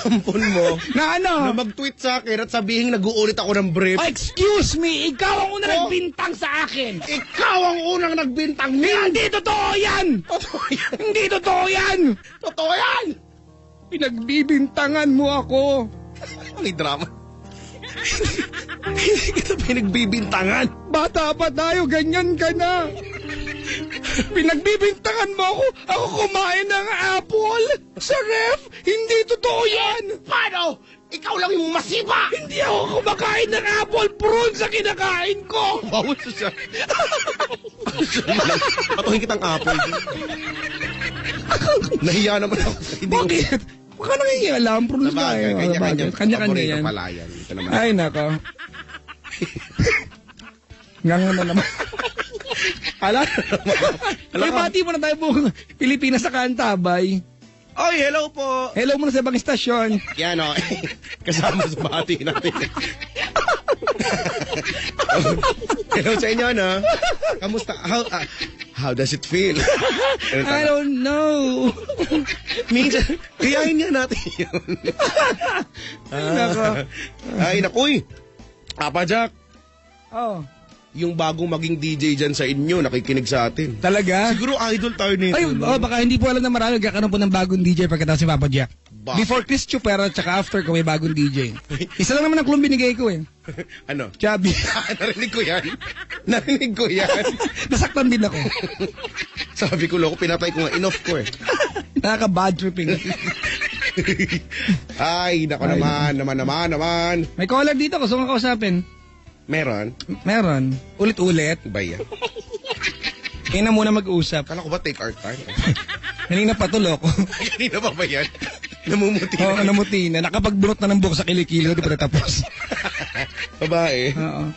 ampon mo Na ano? na mag-tweet sa akin at sabihin nag-uulit ako ng brief. Oh, excuse me, ikaw ang una nagbintang sa akin. Ikaw ang unang nagbintang niyan! Hindi totoo yan! Totoo yan! Hindi totoo yan! Totoo yan! Pinagbibintangan mo ako. May drama. Hindi kita pinagbibintangan. Bata pa tayo, ganyan ka na. Pinagbibintangan mo ako. Ako kumain ng apple sa ref. Hindi totoo yan. Paano? Ikaw lang yung masiba! Hindi ako kumakain ng apple prunes sa kinakain ko. Bawal siya. Patuhin kitang apple. Nahiya naman ako. Bakit? Baka nangingialam. Prunes ka eh. Kanya-kanya yan. Pala yan. Ito naman. Ay, nako. Ngango na naman. Ala May bati mo na tayo po. Pilipinas sa Kantabay. Oy, hello po. Hello muna sa ibang istasyon. Yan o. Kasama sa bati natin. Hello sa inyo, no? Kamusta? How does it feel? I don't know. Minsan, kayahin nga natin yun. Ay, nakuy. Papa Jack. Oh. Yung bagong maging DJ dyan sa inyo, nakikinig sa atin. Talaga? Siguro idol tayo nito. Ay, baka hindi po alam na marami nagkakaroon po ng bagong DJ pagkatapos si Papa Jack. Before Chris Chupera at saka after ko may bagong DJ. Isa lang naman ang klong binigay ko eh. Ano? Chubby. Narinig ko yan. Narinig ko yan. Nasaktan din ako. Sabi ko, loko, pinatay ko nga. Enough ko eh. Nakaka-bad tripping. Ay, nako naman. May caller dito, gusto kong kausapin. Meron? Meron. Ulit-ulit. Ba yan? Kaya na muna mag-usap. Kala ko ba take our time? Kanina patulo ko. Kanina ba yan? Namumuti na. Oo, namuti na. Nakapagbunot na ng buhok sa kilikili. Di pa natapos. Babae. Oo.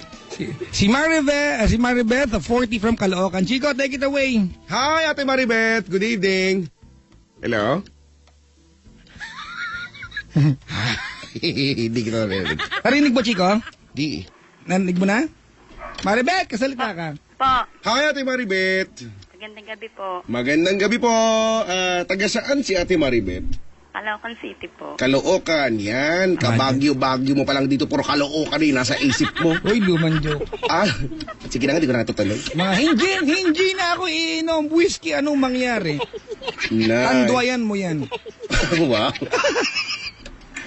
Si Maribeth, 40 from Caloocan. Chico, take it away. Hi, Ate Maribeth. Good evening. Hello? Hindi kita narinig. Narinig mo, Chico? Di. Narinig mo na? Maribeth, kasalita ka. Po. Hi, Ate Maribeth. Magandang gabi po. Magandang gabi po. Taga saan si Ate Maribeth? Caloocan City po. Caloocan, yan. Kabagyo-bagyo mo palang dito. Puro Caloocan eh, nasa isip mo. Uy, lumang joke. Sige na nga, di ko na natutuloy. Mga hindi na ako iinom. Whiskey, anong mangyari? Nice. Tanduayan mo yan. Wow.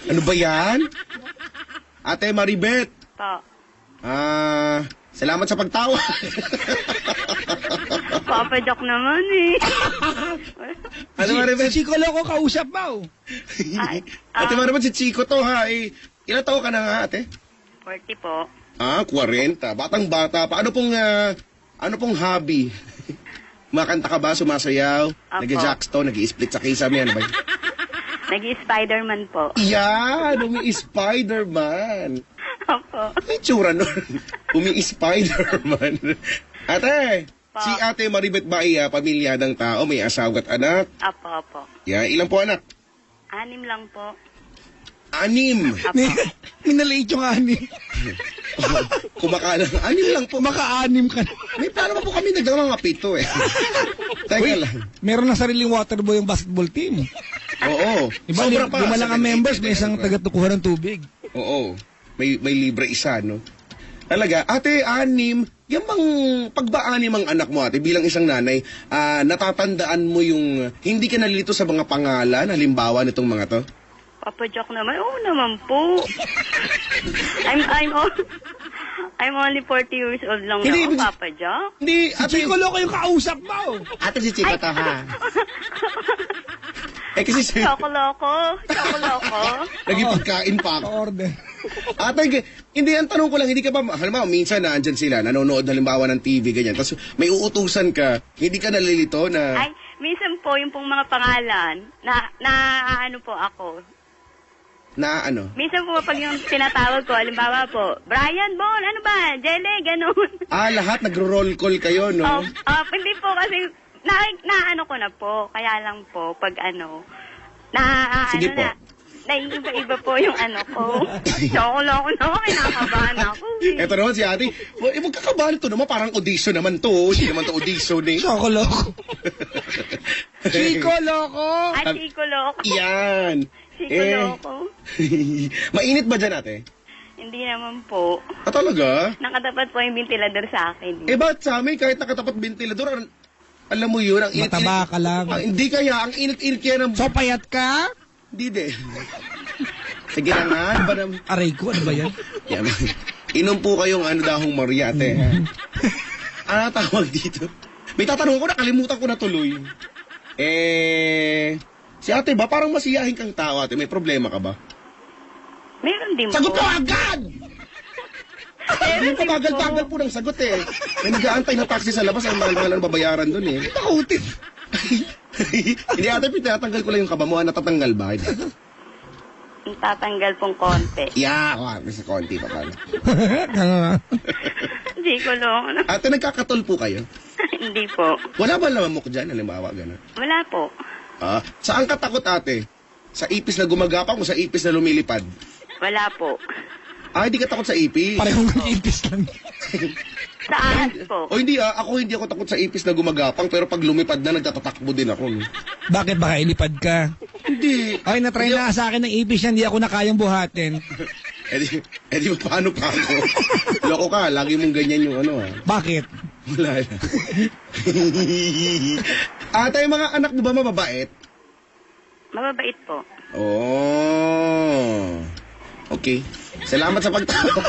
Ano ba yan? Ate Maribeth. Po. Salamat sa pagtawa. Papa Jack naman eh. Ate Maribeth. Si Chico Loco kausap mo. Ate Maribeth, si Chico to ha. Ilang taon ka na nga, ate? 40 po. 40. Batang-bata pa. Ano pong hobby? Makanta ka ba? Sumasayaw? Apo. Nag-jackstone? Nag-i-split sa kisame? Ano ba? Nag-Spider-Man po. Yan! Umi-Spider-Man. Opo. May tsura nun. Umi-Spider-Man. Ate! Pa. Si Ate Maribeth ba ay pamilya ng tao? May asawa at anak? Opo. Yan. Ilan po anak? 6 lang po. 6. Minaliit yung anim. Kumakain ng 6 lang po. Maka-anim ka na. May plano pa po kami nagdang mga 7 eh. Teka lang. Meron na sariling waterboy yung basketball team. Oo. Diba, lima lang ang members, may isang taga-tukuhan ng tubig. Oo. May libre isa, no? Talaga, ate, 6, yan bang pagba-6 ang anak mo, ate, bilang isang nanay, natatandaan mo yung hindi ka nalilito sa mga pangalan, halimbawa nitong mga to? Papa Jack naman? Oo naman po. I'm only 40 years old lang Hindi, na, Papa Jack. Hindi, Si ate, Chico Loco yung kausap mo. ate si Chico to, ha? Kasi si... Chocoloko. Naging pagkain pa ako. Order. Ate, hindi, ang tanong ko lang, hindi ka ba, halimbawa, minsan na andyan sila, nanonood halimbawa ng TV, ganyan, tapos may uutusan ka, hindi ka nalilito na... Ay, minsan po yung pong mga pangalan, na ano po ako. Na ano? Minsan po pag yung tinatawag ko, halimbawa po, Brian Bon, ano ba, Jelly, ganun. Lahat nagro-roll call kayo, no? Hindi po kasi, na ano ko na po, kaya lang po, pag ano, Sige ano po. naiiba-iba po yung ano ko. Chocoloko na, kinakabahan ako. Eto naman si ate, magkakabahan to naman, parang audition naman to, hindi naman to audition eh. Choco Loco. Chico Loco! At Chico Loco. Yan. Chico Loco. Mainit ba dyan, ate? Hindi naman po. Ah, talaga? Nakatapat po yung ventilador sa akin. Eh, ba't sa amin, kahit nakatapat ventilador, alam mo yun, ang init-init. Mataba ka lang. Hindi kaya, ang init-init kaya ng... So, payat ka? Hindi din. Sige na nga, ano ba naman? Aray ko, ano ba yan? Yan. Inom po kayong dahong Maria, ate. Ano tawag dito? May tatanong ko, nakalimutan ko na tuloy. Si ate ba, parang masiyahin kang tao, ate. May problema ka ba? Meron din Sagot po. mo agad! Meron din po. Pabagal-pagal po ng sagot eh. May nag-aantay na taxi sa labas, ang mahal-mahal ang babayaran dun eh. Takutin. Hindi ate, pinatanggal ko lang yung kaba mo. Natatanggal ba? Tatanggal pong konti. Yeah, sa konti pa pala. Chico Loco. Ate, nagkakatol po kayo? Hindi po. Wala ba lamamok dyan? Halimbawa, gano'n. Wala po. Saan ka takot, ate? Sa ipis na gumagapang o sa ipis na lumilipad? Wala po. Hindi ka takot sa ipis. Parehong nag-ipis lang. Sa ahas po. O hindi hindi ako takot sa ipis na gumagapang, pero pag lumipad na, nagtatatakbo din ako. No? Bakit? Baka ilipad ka? Hindi. Ay, natry na sa akin ng ipis yan. Hindi ako na kayang buhatin. di ba paano pa ako? Loko ka, lagi mong ganyan yung Bakit? Wala na. Ate, yung mga anak mo ba mababait? Mababait po. Oh. Okay. Salamat sa pagtawag.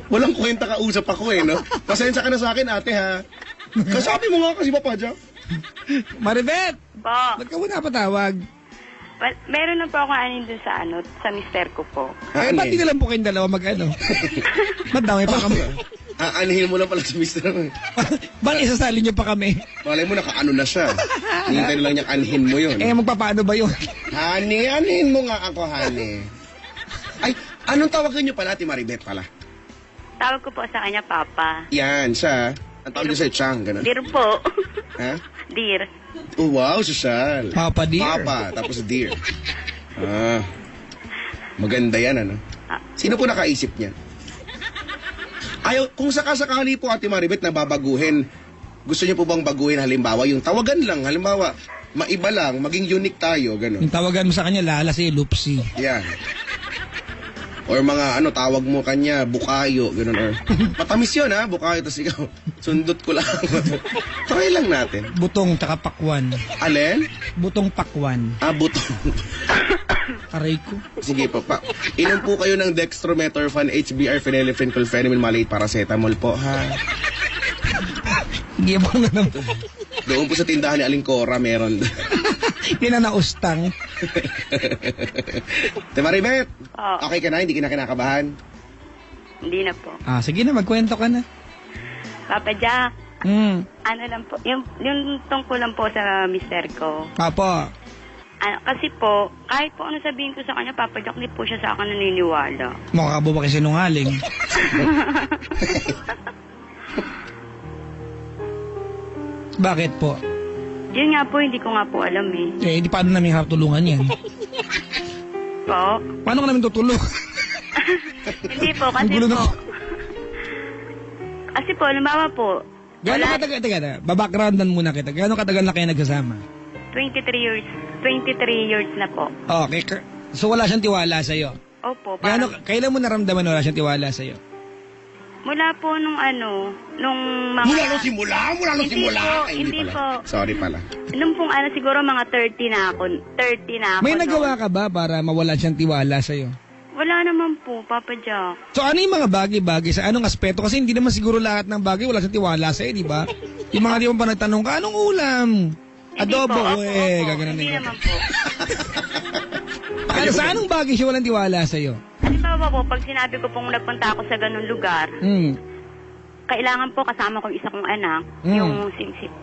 Walang kwenta kausap ako no? Pasensya ka na sa akin, ate, ha? Kasabi mo nga kasi, Papa Jack. Maribet! Po. Ba't ka muna patawag? Well, meron na po ako anin dun sa mister ko po. Ay, ba't di na lang po kayong dalawa mag-ano? Ba't dami pa kami? Anihin mo lang pala si Mr. Ba't isasali niyo pa kami? Malay mo, nakaano na siya. Hintay na lang niyang anhin mo yun. Magpapaano ba yun? Honey, anhin mo nga ako, honey. Ay, anong tawagan niyo pala, Ate Maribet pala? Tawag ko po sa kanya, Papa. Yan, siya. Ang tawag niyo sa'yo, Chang, gano'n. Dear po. Ha? Dear. Oh, wow, social. Papa, dear. Papa, tapos dear. Maganda yan, ano? Sino po nakaisip niyan? Kung sakasakali po, Ate Maribet, na babaguhin, gusto niyo po bang baguhin halimbawa, yung tawagan lang, halimbawa, maiba lang, maging unique tayo, gano'n. Yung tawagan mo sa kanya, Lala si Lupsi. Yan. Or mga tawag mo kanya, bukayo, gano'n. Or, matamis yun, ha, bukayo, tapos ikaw, sundot ko lang. Try lang natin. Butong tsaka pakwan. Alin? Butong pakwan. Butong. Aray ko. Sige po, inom po kayo ng dextromethorphan, HBr, phenylephrine, chlorpheniramine, malate, paracetamol po, ha? Hindi mo nga naman. Doon po sa tindahan ni Aling Cora, meron. Hindi na naustang. Te Maribet, Oh, okay ka na? Hindi ka na kinakabahan? hindi na po. Sige na, magkwento ka na. Papa Jack, ano lang po, yung tungkol lang po sa mister ko. Papa. Kasi po, kahit po ano sabihin ko sa kanya, Papa Jack, hindi po siya sa akin naniniwala. Mukha ka ba kasi sinungaling? Bakit po? Yun nga po, hindi ko nga po alam eh. Hindi paano namin harap tulungan yan? Po? Paano ka namin tutulong? Hindi po, Ang kasi gulo po. na- Kasi po, halimbawa po, Gano'ng katagal, teka, babackgroundan muna kita. Gano'ng katagal na kayo nagsasama? 23 years na po. Okay, so wala siyang tiwala sa'yo? Opo, parang, Kailan mo naramdaman na wala siyang tiwala sa'yo? mula po nung mga... Mula nung simula? Hindi Simula? po, Ay, hindi pala. po. Sorry pala. Nung pong siguro mga 30 na ako. 30 na ako. May noon. nagawa ka ba para mawala siyang tiwala sa'yo? Wala naman po, Papa Jack. So ano yung mga bagay-bagay sa anong aspeto? Kasi hindi naman siguro lahat ng bagay wala siyang tiwala sa'yo, di ba? Yung mga di mo pa nagtanong ka, anong ulam? Adobo, Opo, gagano'n hindi din. naman po. Sa anong bagay siya walang tiwala sa'yo? Halimbawa po, pag sinabi ko pong nagpunta ako sa ganun lugar, kailangan po kasama ko yung isa kong anak. Yung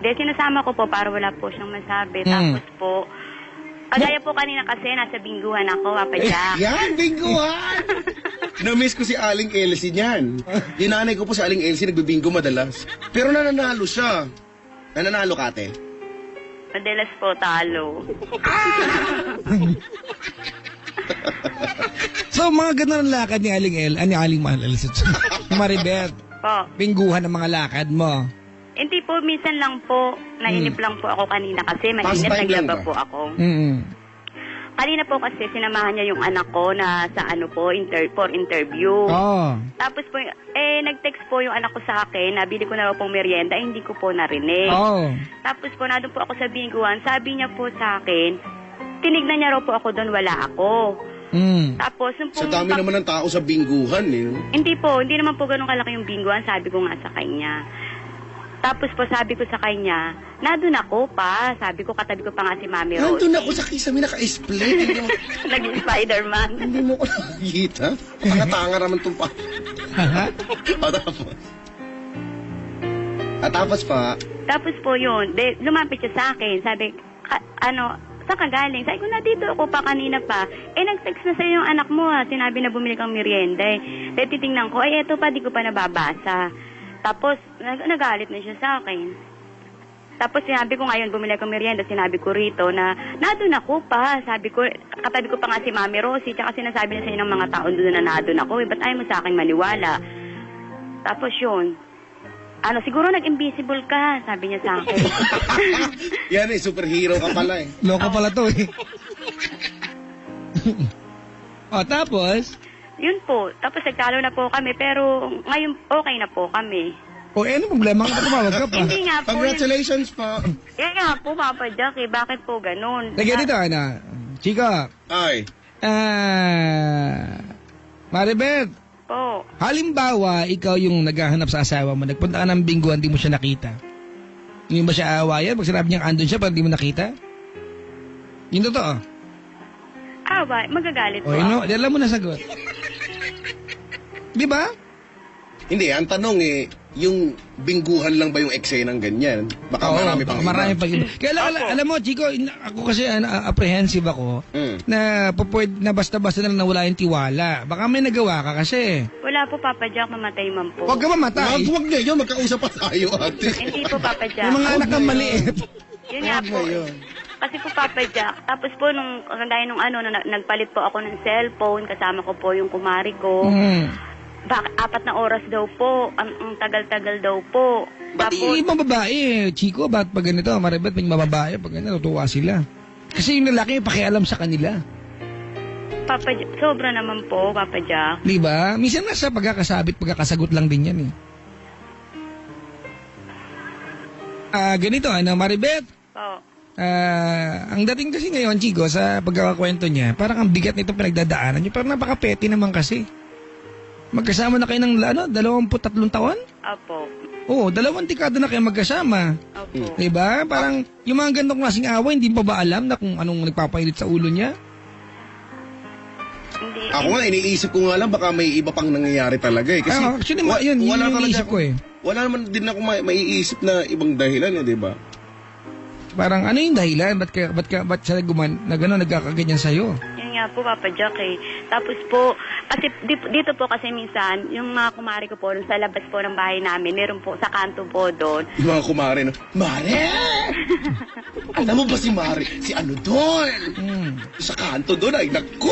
sinasama ko po para wala po siyang masabi. Tapos po, kagaya po kanina kasi nasa bingguhan ako, Papa Jack. Yan, bingguhan! Na-miss ko si Aling Elsie niyan. Yung nanay ko po si Aling Elsie, nagbibinggo madalas. Pero nananalo siya. Nananalo ka, ate? Madalas po talo. So mga ganun ang lakad ni Aling Aling Maribet. Po. Bingguhan ang mga lakad mo. Hindi po, minsan lang po, nainip lang po ako kanina kasi mainit, Pastime lang naglaba ba? po ako. Mm. Kanina po kasi sinamahan niya yung anak ko na sa ano po, for interview. Oh. Tapos po, nag-text po yung anak ko sa akin na bili ko na raw pong merienda, hindi ko po narinig. Oh. Tapos po, nandun po ako sa bingguan, sabi niya po sa akin, tinignan niya raw po ako doon, wala ako. Mm. Tapos, yung Sa pong dami naman ng tao sa bingguhan, eh. no? hindi po, hindi naman po ganun kalaki yung bingguan, sabi ko nga sa kanya. Tapos po, sabi ko sa kanya, nandun ako pa. Sabi ko, katabi ko pa nga si Mami Rose. Nandun ako sa kisame, naka-split. Hindi mo, Naging Spider-Man. hindi mo ko nakikita. Tanga-tanga naman itong pa. Tapos pa, Tapos po yun, lumapit siya sa akin. Sabi, saan ka galing? Sabi ko, dito ako pa kanina pa. Nag-text na sa'yo yung anak mo ha. Sinabi na bumili kang merienda titingnan ko, eto pa, di ko pa nababasa. Tapos, nagalit na siya sa akin. Tapos sinabi ko ngayon, bumili akong merienda, sinabi ko rito na, nandun ako pa. Sabi ko, katabi ko pa nga si Mami Rosie, tsaka sinasabi na sa'yo ng mga tao doon na nandun ako. Ba't ayaw mo sa akin maniwala? Tapos yun, siguro nag-invisible ka, sabi niya sa akin. yan superhero ka pala eh. Loko pala to eh. Tapos? Yun po. Tapos nagtalo na po kami, pero ngayon okay na po kami. Ano problema ka? Tumawag ka pa. Hindi nga po. Congratulations po. Yan nga po, Papa Jack, bakit po ganun? Lagyan dito, Chika. Ay. Maribeth, Po. halimbawa, ikaw yung naghahanap sa asawa mo, nagpunta ka ng bingguan, di mo siya nakita. Hindi ba siya aawayan? Pag sinabi niya andun siya, parang di mo nakita? Yung totoo. Magagalit po. Alam mo na sagot. Di ba? Hindi, ang tanong yung bingguhan lang ba yung eksenang ganyan? Baka marami pang iba. Marami pang iba. Kaya alam mo, Chico, ako kasi apprehensive ako na na basta-basta na lang nawala yung tiwala. Baka may nagawa ka kasi. Wala po, Papa Jack, mamatay man po. Huwag ka mamatay. Huwag na yun, magkausap pa tayo, ate. Hindi po, Papa Jack. Yung mga anak kang maliit. Yun nga po. Kasi po, Papa Jack, tapos po, dahil nagpalit po ako ng cellphone, kasama ko po yung kumari ko. 4 na oras daw po, ang tagal-tagal daw po. Ba't yung ibang babae, Chico, ba't pag ganito, Maribeth, may mababae, pag ganito, natutuwa sila. Kasi yung lalaki, pakialam sa kanila. Papa Jack, sobra naman po, Papa Jack. Di ba? Minsan nasa pagkakasabit, pagkakasagot lang din yan eh. Ganito, Maribeth? Po. Ang dating kasi ngayon, Chico, sa pagkakakwento niya, parang ang bigat nito pinagdadaanan niyo. Parang napaka-petty naman kasi. Magkasama na kayo ng 23 taon? Opo. Oo, 2 dekada na kayo magkasama. Opo. Diba? Parang yung mga ganitong klaseng away, hindi pa ba alam na kung anong nagpapailit sa ulo niya? Hindi. Ako nga, iniisip ko nga lang, baka may iba pang nangyayari talaga eh. Kasi Actually, yun yung talaga iniisip ko eh. Wala naman din ako maiisip na ibang dahilan eh, di ba? Parang ano yung dahilan? Ba't siya nagkakaganyan sa'yo? Yun nga po, Papa Jack eh. Tapos po, kasi dito po kasi minsan, yung mga kumari ko po, sa labas po ng bahay namin, meron po sa kanto po doon. Yung mga kumare, no? Mare! Alam mo ba si Mare? Si ano doon? Sa kanto doon ay, naku!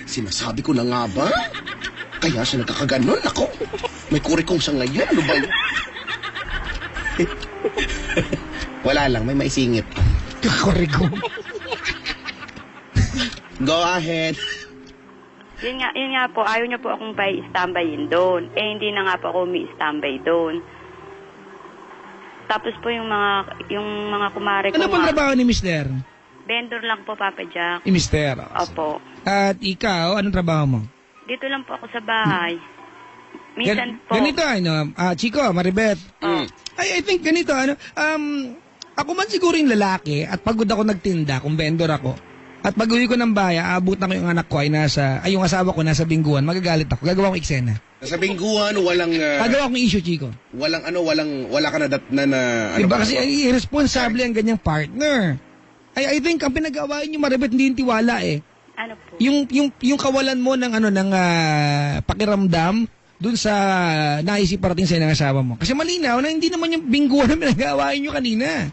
Sinasabi ko na nga ba? Kaya siya nagkakaganon, ako. May kurikong siya ngayon, ano ba yun? Wala lang, may maisingit. Kakoriko. Go ahead. Yun nga po, ayaw niya po akong standbyin doon. Hindi na nga po ako standby doon. Tapos po yung mga kumare ko. Ano pang trabaho ni Mister? Vendor lang po, Papa Jack. Ni Mister. Opo. At ikaw, anong trabaho mo? Dito lang po ako sa bahay. Minsan po. Ganito, Chico, Maribeth. I think ganito, ako man siguro yung lalaki at pagod ako nagtinda kung vendor ako. At pag uwi ko ng bahay, aabot na ko yung anak ko ay yung asawa ko nasa bingguan, magagalit ako. Gagawa ko eksena. Sa bingguhan, walang... Gagawa kong issue, Chico. wala ka na Diba kasi irresponsible ang ganyang partner. I think ang pinagawain niyo, Maribeth, hindi yung tiwala eh. Ano po? Yung kawalan mo ng pakiramdam dun sa naisip parating sa'yo ng asawa mo. Kasi malinaw na hindi naman yung bingguan na pinagawain niyo kanina.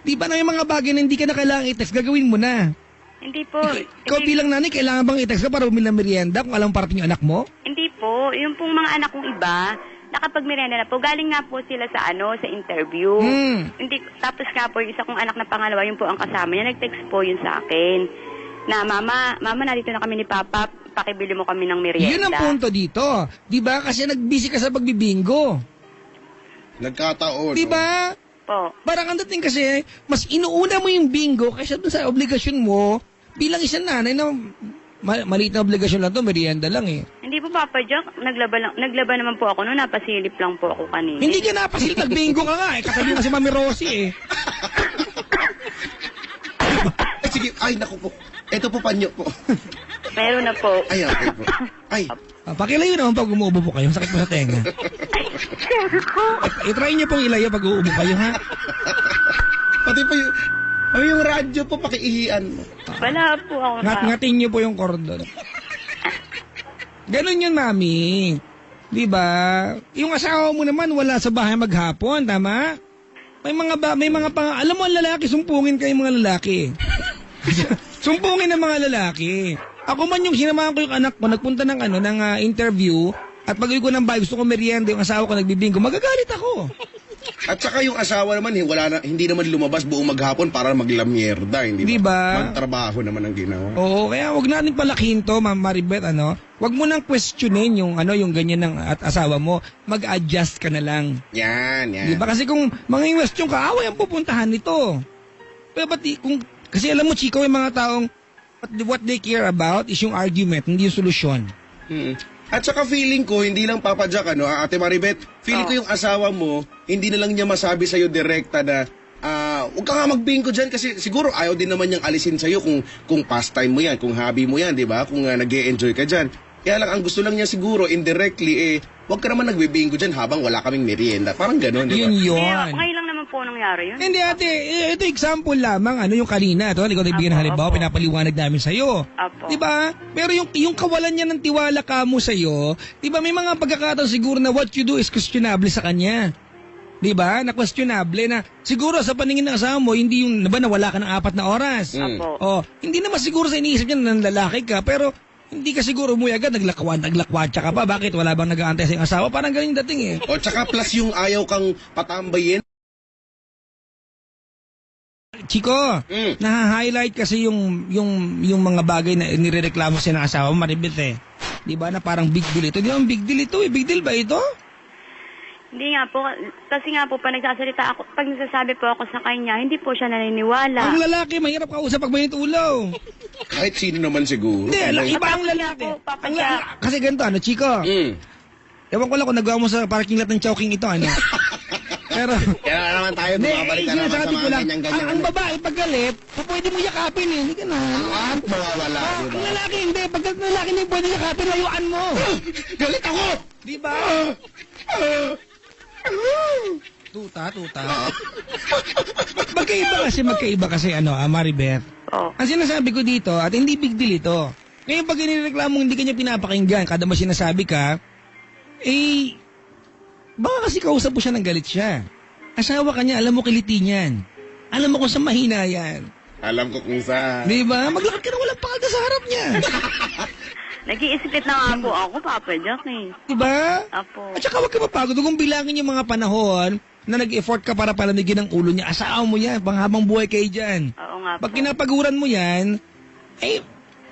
Di ba na yung mga bagay na hindi ka na kailangan i-text, gagawin mo na. Hindi po. Ikaw bilang nanay, kailangan bang i-text ka para bumili ng merienda kung alam parating yung anak mo? Hindi po. Yung pong mga anak kong iba, nakapagmerienda na po. Galing nga po sila sa sa interview. Hindi, tapos nga po, yung isa kong anak na pangalawa, yun po ang kasama niya, nag-text po yun sa akin. Na, mama, narito na kami ni Papa, pakibili mo kami ng merienda. Yun ang punto dito. Di ba? Kasi nag-busy ka sa pagbibingo. Nagkataon. Di ba? Po. Parang ang dating kasi, mas inuuna mo yung bingo kaysa dun sa obligasyon mo bilang isang nanay na maliit na obligasyon lang to, merienda lang eh. Hindi po, Papa Jack, naglaba naman po ako noon, napasilip lang po ako kanina. Hindi ka napasil, nag-bingo ka nga eh. Katabi mo si Mami Rosie eh. Ay, sige. Ay, naku po. Ito po panyo po. Meron na po. Ay, okay po. Ay. Pakilayo naman pag umuubo po kayo. Sakit mo sa tenga. I-try niyo pong ilayo pag uubo kayo, ha? Pati pa yung radyo po, pakiihian mo. Wala po ako. Ngatin niyo po yung cordon. Ganun yun, Mami. Di ba? Yung asawa mo naman wala sa bahay maghapon, tama? May mga alam mo ang lalaki, sumpungin kayo mga lalaki. Sumpungin ng mga lalaki. Ako man yung sinamahan ko yung anak ko, nagpunta ng interview, at pag-uwi ko ng bahay, gusto ko merienda, yung asawa ko nagbibingo, magagalit ako. At saka yung asawa naman, hindi naman lumabas buong maghapon para maglamyerda, hindi ba? Magtrabaho naman ang ginawa. Oo, kaya wag natin palakihin to, Ma'am Maribeth, wag mo nang questionin yung ganyan ng at asawa mo, mag-adjust ka na lang. Yan. Di ba? Kasi kung mga question ka, away ang pupuntahan nito. Pero kasi alam mo, Chico, yung mga taong what they care about is yung argument, hindi yung solusyon. At saka feeling ko, hindi lang Papa Jack, Ate Maribeth, feeling ko yung asawa mo, hindi na lang niya masabi sa'yo direkta na, huwag ka nga magbingo dyan kasi siguro ayaw din naman niyang alisin sa'yo kung pastime mo yan, kung hobby mo yan, di ba? Kung nag-e-enjoy ka dyan. Kaya lang, ang gusto lang niya siguro, indirectly, huwag ka naman nagbibingo dyan habang wala kaming merienda. Parang gano'n, di ba? Yun. Ngayon lang naman po nangyari yun. Hindi, ate, ito example lamang, yung kanina, ito, ikaw nagbigyan ng halimbawa, pinapaliwanag namin sa'yo. Apo. Di ba? Pero yung kawalan niya ng tiwala ka mo sa'yo, di ba, may mga pagkakataon siguro na what you do is questionable sa kanya. Di ba? Na questionable na siguro sa paningin ng asawa mo, hindi yung, na wala ka ng 4 na oras. Apo. Hindi naman siguro sa iniisip niya na lalaki ka, pero hindi ka siguro umuwi agad, naglakwatsa ka pa. Bakit? Wala bang nag-aantay sa iyong asawa? Parang ganun yung dating eh. O tsaka plus yung ayaw kang patambayin. Chico, naha-highlight kasi yung mga bagay na nirereklamo siya ng asawa mo, Maribeth eh. Di ba na parang big deal ito? Di ba big deal ito eh? Big deal ba ito? Hindi nga po, kasi nga po, pag nagsasalita ako, pag nagsasabi po ako sa kanya, hindi po siya naniniwala. Ang lalaki, mahirap kausap pag mainit ulo. Kahit sino naman siguro. Hindi, iba ang lalaki. Kasi ganito, Chico? Ewan ko lang kung nagawa mo sa parking lot ng Chowking ito, Pero, kaya naman tayo bumabalik ka naman sa mga ganyan-ganyan. Ang babae, pag galit, pwede mo yakapin eh. Hindi ka na. At mawawala, di ba? Ang lalaki, hindi. Pag lalaki hindi pwede yakapin, layuan mo. Galit ako! Di ba? Tuta. Magkaiba kasi, Maribeth. Oh. Ang sinasabi ko dito, at hindi big deal ito. Ngayon, pag inireklamo hindi ka niya pinapakinggan, kada mo sinasabi ka, baka kasi kausap mo siya ng galit siya. Asawa ka niya, alam mo kiliti niyan. Alam mo kung saan mahina yan. Alam ko kung saan. Di ba? Maglakad ka na walang pakada sa harap niya. Nag-iisipit na nga po ako, Papa Jack eh. Di ba? Apo. At saka huwag ka mapagod. Kung bilangin yung mga panahon na nag-effort ka para palamigin ang ulo niya, asawa mo yan, panghabang buhay kayo dyan. Oo nga po. Pag kinapaguran mo yan,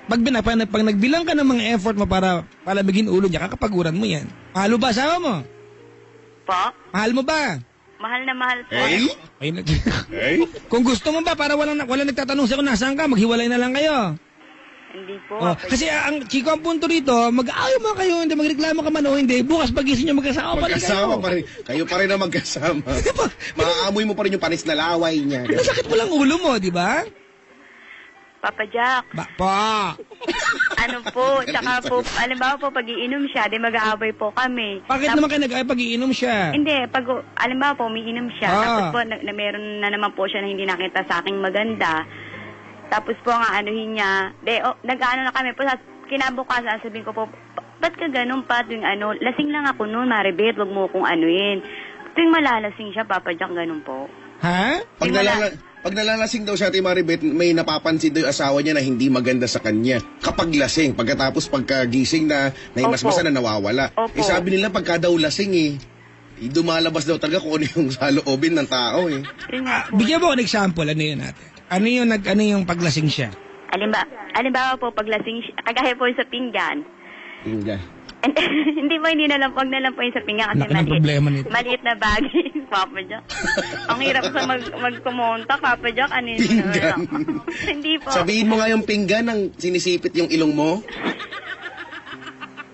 pag nagbilang ka ng mga effort mo para palamigin ulo niya, kakapaguran mo yan. Mahal mo ba asawa mo? Po? Mahal mo ba? Mahal na mahal po. Kung gusto mo ba, para walang nagtatanong sa'yo kung nasaan ka, maghiwalay na lang kayo. Hindi po. Kasi ang Chico, ang punto rito, mag-aayaw mo kayo, hindi magreklamo ka man o hindi, bukas pagising nyo magkasama pa rin kayo. Magkasama pa rin. Kayo pa rin na magkasama. Maaamoy mo pa rin yung panis na laway niya. Nasakit mo lang ulo mo, di ba? Papa Jack. Ano po, tsaka po, alimbawa po, pag iinom siya, di mag-aaway po kami. Bakit naman kayo nag-aaway pag iinom siya? Hindi, alimbawa po, umiinom siya, tapos po, meron na naman po siya na hindi nakita sa aking maganda. Tapos po nga anuhin niya, nag-ano na kami po, kinabukasan, sabihin ko po, ba't ka ganun pa? Tuwing lasing lang ako noon, Maribeth, wag mo kong anuhin. Tuwing malalasing siya, Papa Jack, ganun po. Ha? pag nalalasing daw siya, Ate Maribeth, may napapansin daw yung asawa niya na hindi maganda sa kanya. Kapag lasing, pagkatapos pagkagising na naimasmasa na nawawala. Opo. Sabi nila pagka daw lasing dumalabas daw talaga kung ano yung saloobin ng tao Yun nga po. Bigyan mo ko ng example, ano yun natin? Ano yung paglasing siya? Alimbawa po, paglasing, kagaya po yung sa pinggan. Pinga. Hindi na lang po yung sa pinggan kasi Laki ng problema nito. maliit na bagay, Papa Jack. Ang hirap sa magkumonta, Papa Jack, ano yun? Pinggan. Hindi po. Sabihin mo nga yung pinggan ng sinisipit yung ilong mo.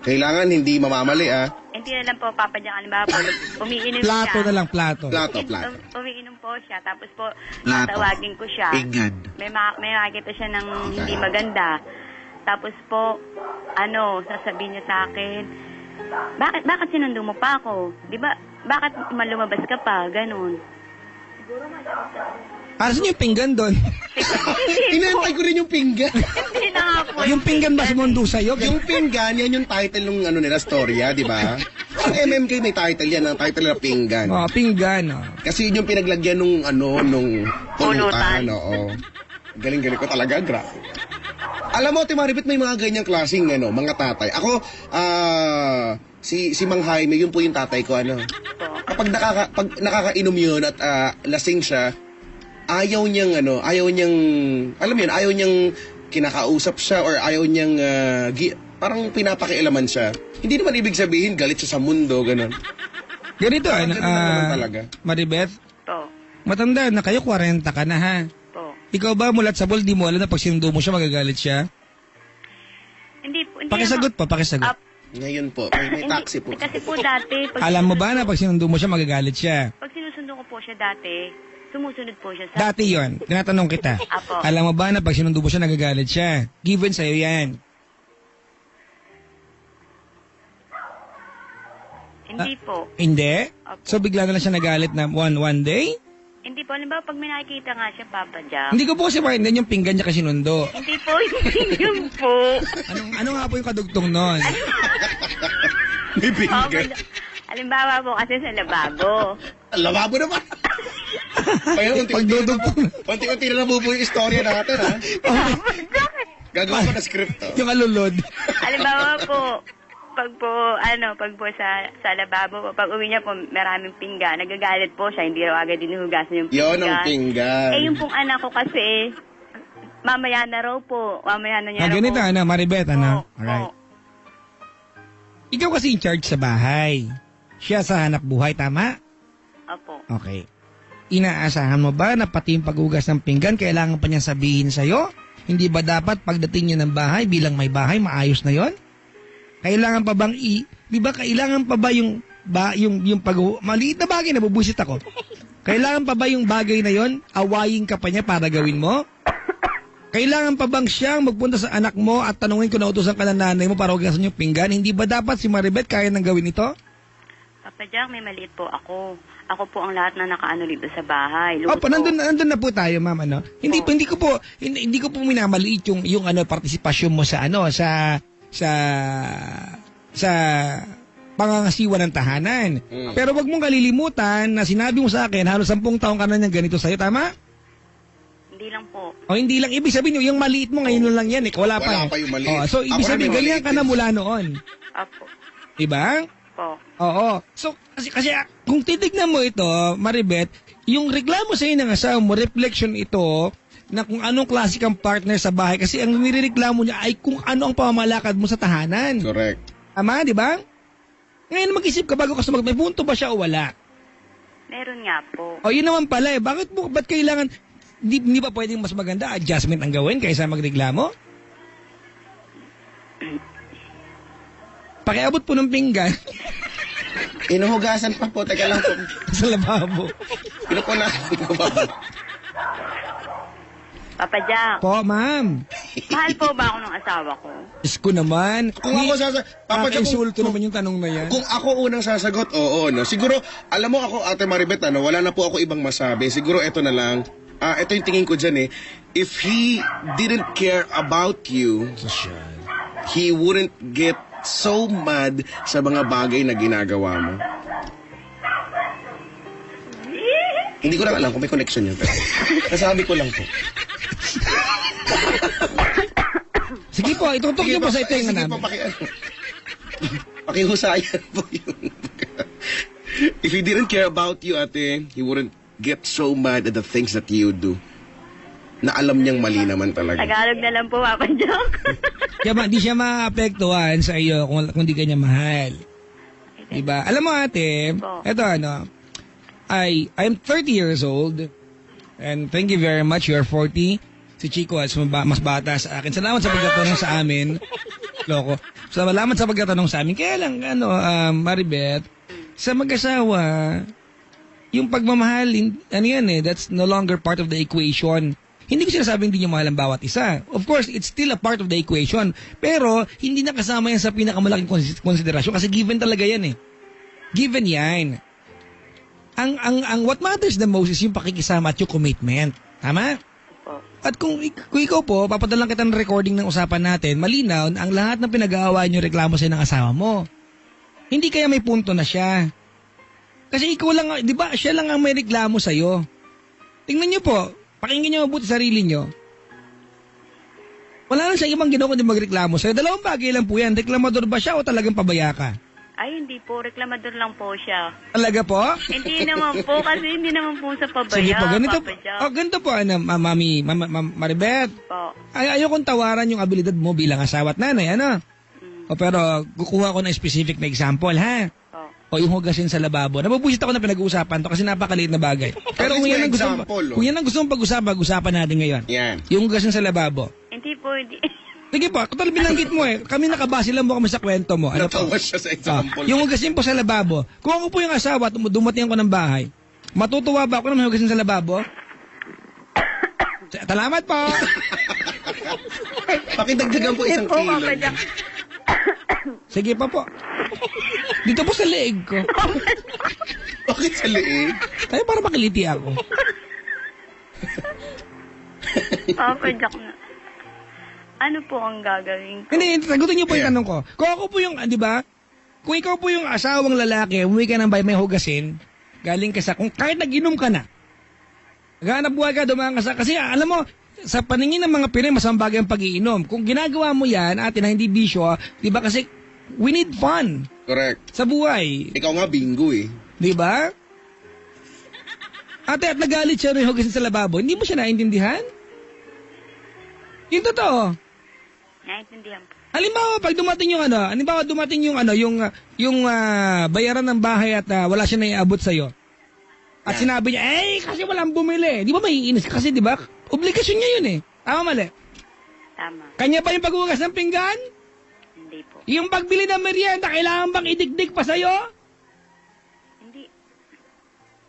Kailangan hindi mamamali Hindi na lang po, Papa Jack, alimbawa po, umiinom Plato siya. na lang, plato. Plato. Umiinom po siya, tapos po, Plato. tatawagin ko siya. Pinggan. May makita siya ng hindi maganda. Tapos po, sasabihin niya sa akin, bakit sinundo mo pa ako? Di ba, bakit lumabas ka pa? Ganon. Saan yung pinggan doon? Inantay ko rin yung pinggan. Hindi na nga po. Yung pinggan ba sumundo sa'yo? Yung pinggan, yan yung title ng nila storya, di ba? Ang MMK may title yan, ang title na pinggan. Oh, pinggan. Oh. Kasi yun yung pinaglagyan nung Pulutan. oo. Galing-galing ko talaga, grabe. Alam mo, Timaribit, may mga ganyang klaseng mga tatay. Ako, si Mang Jaime, yun po yung tatay ko, Kapag pag nakakainom yun at lasing siya, ayaw niyang, alam mo yun, ayaw niyang kinakausap siya or ayaw niyang, parang pinapakialaman siya. Hindi naman ibig sabihin, galit siya sa mundo, gano'n. Ganito, Ganun lang naman talaga. Maribeth, Po. matanda na kayo, 40 ka na ha. Po. Ikaw ba mulat sa bol, di mo alam na pag sinundo mo siya, magagalit siya? Hindi po. Pakisagot pa, pakisagot. Ngayon po, may taxi po. Kasi po dati, Alam mo ba na pag sinundo mo siya, magagalit siya? pag sinusundo ko po siya dati, sumusunod po siya sa... Dati yon, tinatanong kita. Apo. Alam mo ba na pag sinundo mo siya, nagagalit siya? Given sa'yo yan. Hindi po. Hindi? Apo. So bigla na lang siya nagalit na one day? Hindi po. Halimbawa, pag may nakikita nga siya, Papa Jack. Hindi ko po kasi maintindihan yung pinggan niya kasi sinundo. Hindi po. Hindi yun po. Ano nga po yung kadugtong nun? May Papa pinggan. Jack. Halimbawa po kasi sa lababo. Lababo naman. Kaya unti-unti na nabubuo yung istorya natin, ha? Gagawa ko na script, Yung alulod. Halimbawa po, pag po sa lababo, pag uwi niya po, maraming pinggan, nagagalit po siya, hindi raw agad dinuhugasan yung pinggan. Yun ang pinggan. Yung pong anak ko kasi, mamaya na raw po, mamaya na niya raw Ganito, po. Maribeth, Oo, Alright. oo. Ikaw kasi in charge sa bahay. Siya sa hanap buhay, tama? Opo. Okay. Inaasahan mo ba na pati yung paghugas ng pinggan, kailangan pa niya sabihin sa'yo? Hindi ba dapat pagdating niya ng bahay, bilang may bahay, maayos na yon? Kailangan pa bang di ba kailangan pa ba yung maliit na bagay na bubusit ako? Kailangan pa ba yung bagay na yon, awayin ka pa niya para gawin mo? Kailangan pa bang siyang magpunta sa anak mo at tanungin kung nautusan ka ng nanay mo para hugasan yung pinggan? Hindi ba dapat si Maribeth kaya nang gawin ito? Papa Jack, may maliit po ako. Ako po ang lahat na nakaano dito sa bahay. Opo, nandun na po tayo, ma'am, Hindi ko po minamaliit yung partisipasyon mo sa sa pangangasiwa ng tahanan. Pero wag mong kalilimutan na sinabi mo sa akin, halos 10 taong ka na niyang ganito sa'yo, tama? Hindi lang po. O hindi lang, ibig sabihin yung maliit mo ngayon lang yan, wala pa. Wala pa yung maliit. So ibig Ako sabihin, naman ganyan maliit ka na din. mula noon. Opo. Diba? Po. Oo. So, kasi kung titignan mo ito, Maribeth, yung reklamo sa ng asawa mo, reflection ito na kung anong klase kang partner sa bahay. Kasi ang nireklamo niya ay kung ano ang pamamalakad mo sa tahanan. Correct. Tama, di ba? Ngayon mag-isip ka bago ka may punto ba siya o wala? Meron nga po. O yun naman pala ba't kailangan, di ba pwedeng mas maganda adjustment ang gawin kaysa magreklamo? Pakiabot po ng pinggan Inuhugasan pa po. Teka lang po. sa lababo. Pinupunan. Papa Jack, Po, ma'am. mahal po ba ako ng asawa ko? Diyos ko naman. Kung ako Papa Jack, Insulto naman yung tanong na yan. Kung ako unang sasagot, oo, no. Siguro, alam mo ako, Ate Maribeth, wala na po ako ibang masabi. Siguro ito na lang. Ito yung tingin ko dyan If he didn't care about you, he wouldn't get so mad sa mga bagay na ginagawa mo. Hindi ko lang alam kung may connection yun. Pero nasabi ko lang po. Sige po, itutok niyo po sa itenga sige namin. po, pakihusayan po yun. If he didn't care about you, ate, he wouldn't get so mad at the things that you do. Na alam niyang mali naman talaga. Tagalog na lang po, Papa Joke. Kaya di siya maapektuhan sa iyo kung di ka niya mahal. Diba? Alam mo ate, eto I'm 30 years old and thank you very much. You're 40. Si Chico is mas bata sa akin. Salamat sa pagtatanong sa amin. Loko. Salamat sa pagtatanong sa amin. Kaya lang, Maribeth, sa mag-asawa, yung pagmamahal, that's no longer part of the equation. Hindi ko sinasabing hindi niyo mahal ang bawat isa. Of course, it's still a part of the equation. Pero, hindi na kasama yan sa pinakamalaking konsiderasyon kasi given talaga yan eh. Given yan. Ang what matters the most is yung pakikisama at yung commitment. Tama? At kung ikaw po, papadalang kita ng recording ng usapan natin, malinaw ang lahat ng pinag-aawayan yung reklamo sa'yo ng asawa mo. Hindi kaya may punto na siya. Kasi ikaw lang, di ba, siya lang ang may reklamo sa'yo. Tingnan niyo po, pakinggan niyo mabuti sarili niyo. Wala lang siya ibang ginawa kundi magreklamo sa'yo. Dalawang bagay lang po yan. Reklamador ba siya o talagang pabaya ka? Ay, hindi po. Reklamador lang po siya. Talaga po? Hindi naman po. Kasi hindi naman po sa pabaya. Sige po, ganito Papa po. Joke. Oh, ganito po, Maribeth. Po. Ayaw kong tawaran yung abilidad mo bilang asawa at nanay, O pero, kukuha ko ng specific na example, ha? O yung hugasin sa lababo. Nababusit ako na pinag-uusapan to kasi napakaliit na bagay. Pero kung yan ang gusto mong pag-usapan natin ngayon. Yan. Yung hugasin sa lababo. Hindi po. Hindi. Sige po, total binanggit mo eh. Kami nakabase lang mo kami sa kwento mo. Ano po? Natawa siya sa example. Yung hugasin po sa lababo. Kung ako po yung asawa at dumating ako ng bahay, matutuwa ba ako na may hugasin sa lababo? Salamat po. Pakidagdagan po isang kilo. Papa Joke. Sige pa po. Dito po sa leeg ko. Bakit sa leeg? Tayo para makiliti ako. Papa Joke na. Ano po ang gagawin ko? Hindi, sagutin niyo po yung tanong ko. Kung ako po yung, di ba? Kung ikaw po yung asawang lalaki, umuwi ka ng bahay, may hugasin, galing ka sa, kung kahit nag-inom ka na, naghanap buhay ka, dumaan ka sa, kasi alam mo, sa paningin ng mga Pinoy, masamang bagay ang pag-iinom. Kung ginagawa mo yan, ate, na hindi bisyo, di ba kasi, we need fun. Correct. Sa buhay. Ikaw nga bingo eh. Di ba? Ate, at nagalit siya rin hugasin sa lababo, hindi mo siya naintindihan? Yung totoo. Naintindihan po. Halimbawa, pag dumating yung bayaran ng bahay at wala siya naiabot sa'yo. At sinabi niya, kasi walang bumili. Di ba maiinis ka kasi, di ba? Obligasyon niya yun eh. Tama, mali? Tama. Kanya pa yung paghugas ng pinggan? Hindi po. Yung pagbili ng merienda, kailangan bang idikdik pa sa'yo? Hindi.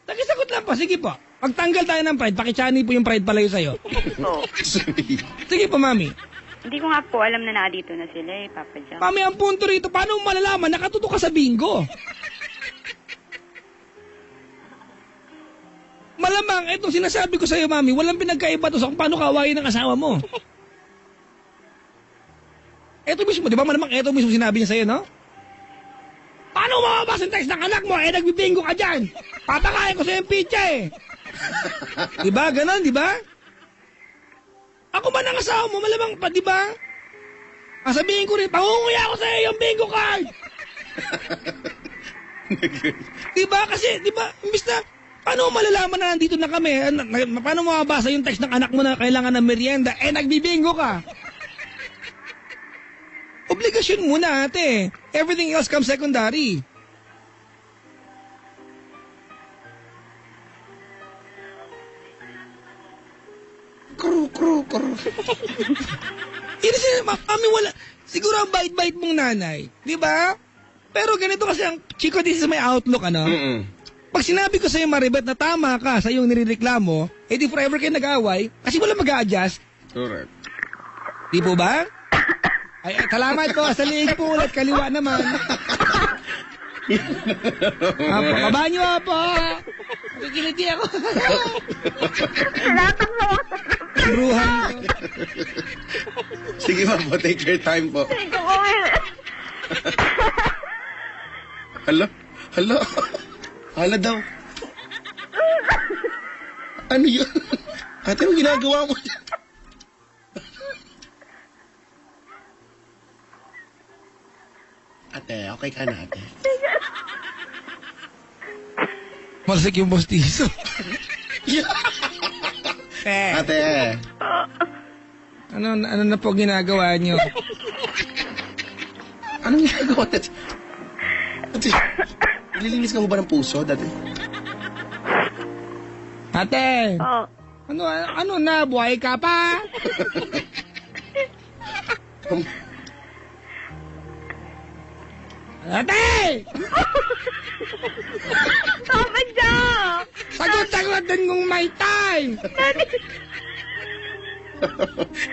Nakisagot lang po, sige po. Pagtanggal tayo ng pride, pakichani po yung pride palayo sa'yo. Po. Sige po, mami. Hindi ko nga po alam na nandito na sila Papa Joke. Mami, ang punto rito, paano mo malalaman? Nakatuto ka sa bingo. Malamang, itong sinasabi ko sa'yo, mami, walang pinagkaiba to sa kung paano kawain ng asawa mo. Ito mismo, di ba malamang ito mismo sinabi niya sa'yo, no? Paano mo mababasa ang text ng anak mo? Nagbibingo ka dyan. Patakayan ko sa'yo yung pizza eh. Di ba? Ganon, di ba? Ako man ang asawa mo, malamang pa, di ba? Sabihin ko rin, pangunguya ako sa'yo yung bingo card. Di ba? Kasi, di ba, imbis na, paano mo malalaman na nandito na kami? Paano mo mabasa yung text ng anak mo na kailangan ng merienda? Nagbibingo ka. Obligasyon muna, ate. Everything else comes secondary. Kru. Mami, wala. Siguro ang bait-bait mong nanay. Di ba? Pero ganito kasi ang Chico, this is my outlook, Pag sinabi ko sa'yo, Maribeth, na tama ka sa iyong nirereklamo, di forever kayo nag-away, kasi wala mag-a-adjust. Correct. Di po ba? Salamat po. Sa liig po ulit. Kaliwa naman. Apo, baba niyo po. Nakikiliti ako. Salamat po. Ruhan ko. Sige ma'am, take your time po. Hindi ko Hala? Hala daw. Ano yun? Ate, anong ginagawa mo? Ate, okay ka na, ate? Malsik yung postizo. Ate, Ano na po ginagawa nyo? anong ginagawa, ate? Ate, nililinis ka mo ba ng puso, dati? Ate! Oh. Ano na? Buhay ka pa? Ate! Papa Jack! Sagot-sagot din kong may time!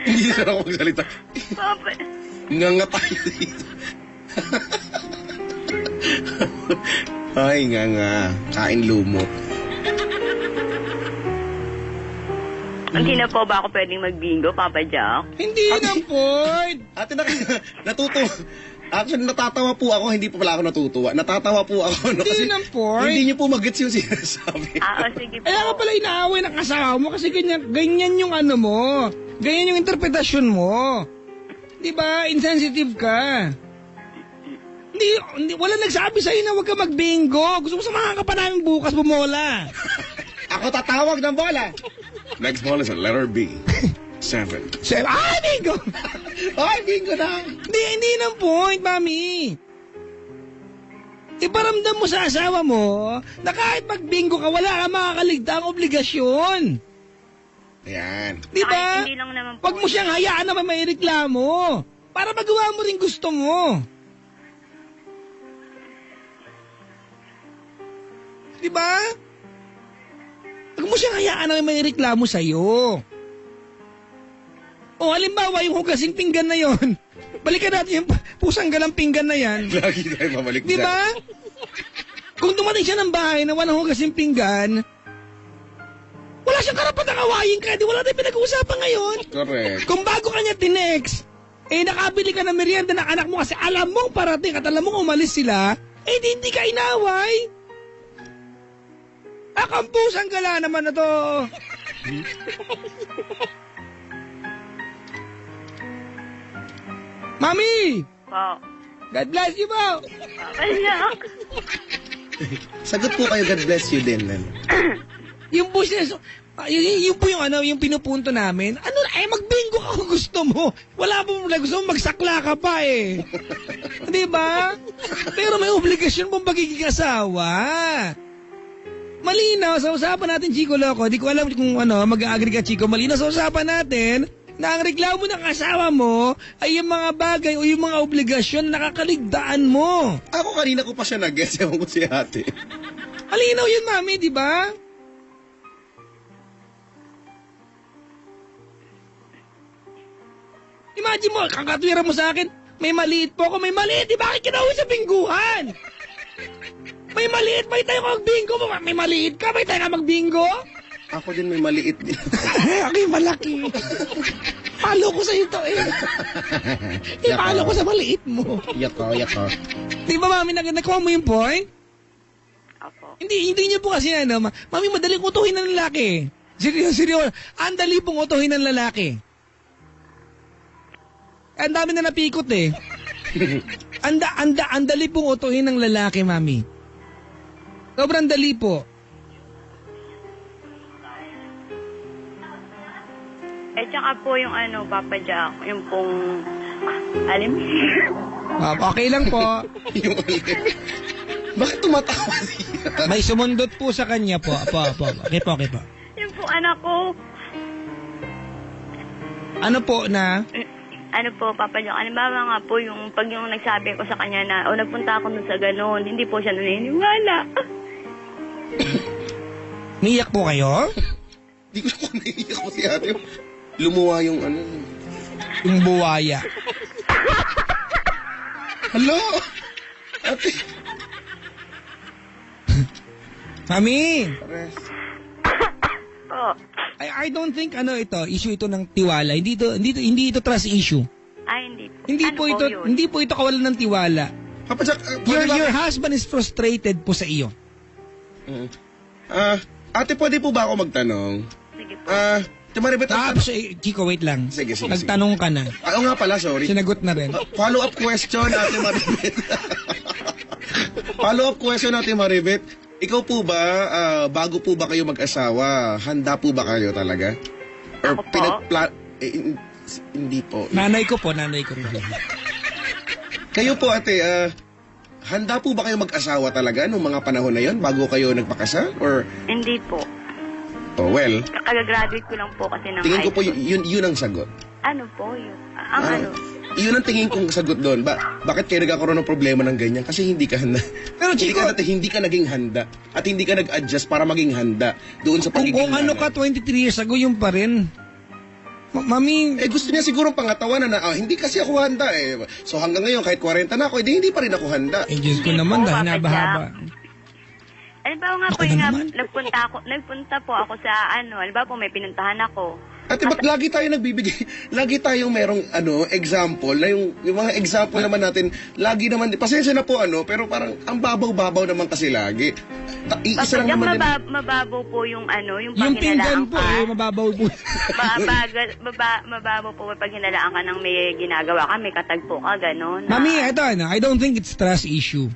Hindi na ako magsalita. Papa... Nga tayo dito. Ay, nga. Kain lumot. Hindi na po ba ako pwedeng mag-bingo, Papa Jack? Hindi na point! Ate, natutuwa. Actually, natatawa po ako. Hindi pa pala ako natutuwa. Natatawa po ako. No, Hindi na point! hindi niyo po mag-gets yung sinasabi. Sige po. Kaya ka pala inaaway ng asawa mo kasi ganyan yung ano mo. Ganyan yung interpretasyon mo. Diba? Insensitive ka. Hindi, wala nagsabi sa'yo na huwag ka mag-bingo. Gusto mo samahan ka pa namin bukas bumola. Ako tatawag ng bola. Next ball is a letter B. 7. Bingo! Ay, bingo na. Hindi na point, mami. Iparamdam mo sa asawa mo na kahit mag-bingo ka, wala ka makakaligtaang obligasyon. Ayan. Di ba? Ay, hindi lang naman po. Huwag mo siyang hayaan na may reklamo. Para magawa mo rin gusto mo. Di ba? Huwag mo siyang hayaan na may reklamo sa'yo. O halimbawa, yung hugasing pinggan na yon, balikan natin yung pusang galang pinggan na yan. Lagi tayo mabalik Di ba? Kung dumating siya ng bahay na walang hugasing pinggan, wala siyang karapatang awayin ka. Di wala tayong pinag-uusapan ngayon. Correct. Kung bago ka niya tinext, nakabili ka ng merienda ng anak mo kasi alam mong parating at alam mong umalis sila, hindi ka inaway. Kampusang gala naman na to. Mami! Po. God bless you po! Papa Jack. Sagot po kayo, God bless you din. Yung business, yun po yung yung pinupunto namin. Magbingo ka kung gusto mo. Wala po gusto mo, magsakla ka pa eh. Di ba? Pero may obligasyon pong pagiging asawa. Malinaw sa usapan natin, Chico Loco. Di ko alam kung mag-agree ka, Chico. Malinaw sa usapan natin na ang reklamo ng asawa mo ay yung mga bagay o yung mga obligasyon na nakakaligtaan mo. Ako kanina ko pa siya nag-guess. Ewan ko si ate. Malinaw yun, mami, di ba? Imagine mo, kakatwira mo sa akin, may maliit po ako, may maliit, di bakit kinawin sa bingguhan? May maliit, may tayo ka magbingo mo, may maliit ka, may tayo ka magbingo? Ako din may maliit din. Ako yung malaki. Palo ko sa ito eh. Palo ko sa maliit mo. Yako. Di ba, mami, nakuha mo yung point? Opo. Hindi niyo po kasi mami, madaling utuhin ng lalaki. Seryoso. Ang dali pong utuhin ng lalaki. Ang dami na napikot eh. Ang dali pong utuhin ng lalaki, mami. Sobrang dali po. Tsaka po yung Papa Jack, yung pong, alam mo. Okay lang po. Yung ulit. Bakit tumatawa siya? May sumundot po sa kanya po. Okay po. Yung pong anak ko, Ano po na? Papa Jack, halimbawa nga po, yung pag yung nagsabi ko sa kanya na, nagpunta ako dun sa ganun, hindi po siya naniniwala. Niyak po kayo? Di ko na naiiyak ko si ate. Lumuwa yung Yung buwaya. Hello? Ate. Mami! Pares. Po. I don't think issue ito ng tiwala. Hindi ito trust issue. Hindi. Hindi po ito kawalan ng tiwala. Papa Jack, Your husband is frustrated po sa iyo. Ate, pwede po ba ako magtanong? Sige po. Ate Maribeth, Tapos, Chico, wait lang. Sige. Nagtanong ka na. Oo nga pala, sorry. Sinagot na rin. Follow-up question, Ate Maribeth. Follow-up question, Ate Maribeth. Ikaw po ba, bago po ba kayo mag-asawa, handa po ba kayo talaga? Or Ako po? hindi po. Nanay ko po. Kayo po, ate, handa po ba kayo mag-asawa talaga nung mga panahon na yon bago kayo nagpakasal? Or, Hindi po. oh well, Kagagraduate ko lang po kasi ng tingin ko high po school. yun ang sagot. Ano po yun? Ang ano? Yun ang tingin kong sagot doon. Bakit kayo nagkakaroon ng problema ng ganyan? Kasi hindi ka handa. Pero, hindi Chico, hindi ka naging handa. At hindi ka nag-adjust para maging handa doon sa Kung pagiging ano nanay. ka 23 years ago, yung pa rin. Mami, Gusto niya siguro pangatawanan na, hindi kasi ako handa eh. So hanggang ngayon, kahit 40 na ako, hindi pa rin ako handa. Diyos ko Hindi naman, po, dahil Papa haba-haba. Alimbawa nga Ako po, yung na nga, naman. nagpunta po ako sa alimbawa po may pinuntahan ako. Ate, ba't lagi tayo nagbibigay, lagi tayong merong, example, na yung mga example naman natin, lagi naman, pasensya na po, pero parang, ang babaw-babaw naman kasi lagi. Iisa lang naman din. Mababaw po yung yung Yung pinggan paghinalaang po, ka. mababaw po. Mababaw po pag hinalaan ka ng may ginagawa ka, may katagpo ka, gano'n. Mami, ito, I don't think it's trust issue.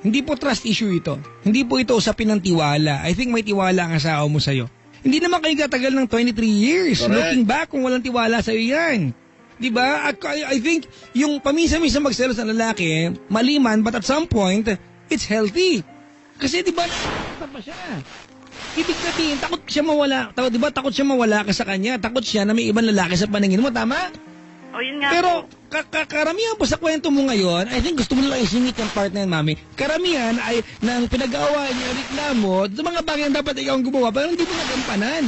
Hindi po trust issue ito. Hindi po ito usapin ng tiwala. I think may tiwala ang asawa mo sa'yo. Hindi naman kayo katagal ng 23 years. Correct. Looking back, kung walang tiwala sa'yo yan. Diba? I think, yung paminsan-minsan magselos ng lalaki, mali man, but at some point, it's healthy. Kasi diba, nakakita pa siya. Ibig sabihin, takot siya mawala. Diba, takot siya mawala ka sa kanya. Takot siya na may ibang lalaki sa paningin mo. Tama? O yun nga Pero, po. karamihan po sa kwento mo ngayon, I think gusto mo lang isingit yung part na yan, mami. Karamihan ay nang pinag-aaway niyo, reklamo, sa mga bagay na dapat ikaw ang gumawa, pero hindi mo nagampanan.